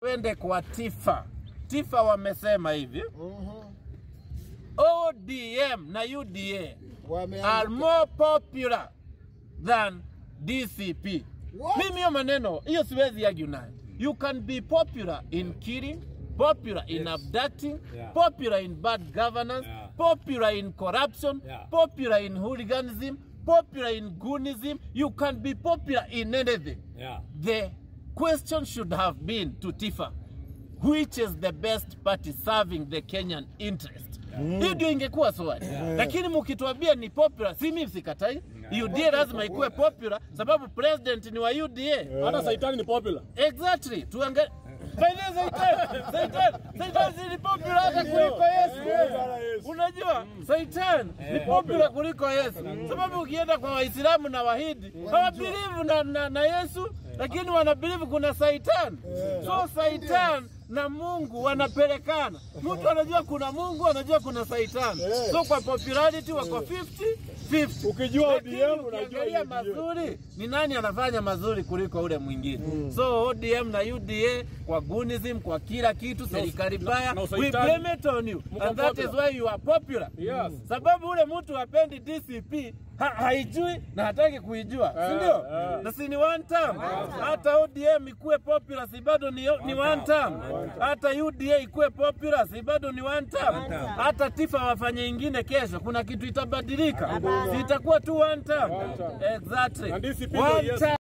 Wende kwa Tifa. Tifa wamesema hivi. ODM na UDA are more popular than DCP. Mimi yo maneno, hiyo siwezi argue nayo. You can be popular in killing, popular in abducting, popular in bad governance, popular in corruption, popular in hooliganism, popular in goonism. You can be popular in anything. The question should have been to Tifa, which is the best party serving the Kenyan interest? Hiyo ndio ingekuwa swali. Lakini mkituambia ni popular, si mimi sikatai. UDA lazima ikuwe popular sababu president ni wa UDA. Hata Saitani ni popular. Exactly. Tuangalie Satan ni popular hata kuliko Yesu. Unajua Satan ni popular kuliko Yesu. Sababu ukienda kwa Waislamu na Wahindi hawabelieve na Yesu, lakini wanabelieve kuna Satan. So Satan na Mungu wanapelekana. Mtu anajua kuna Mungu, anajua kuna Satan. So kwa popularity wako 50-50. Ukijua ODM unajua mazuri. Ni nani anafanya mazuri kuliko ule mwingine? So ODM na UDA kwa goonism, kwa kila kitu, serikali baya, we blame it on you. And that is why you are popular. Sababu ule mtu hapendi DCP, haijui na hataki kuijua, si ndio? Na si ni one term. Hata ODM ikuwe popular, si bado ni one term. Hata UDA ikuwe popular, si bado ni one term. Hata Tifa wafanye ingine kesho, kuna kitu itabadilika. Si itakuwa tu one term. Exactly. One term.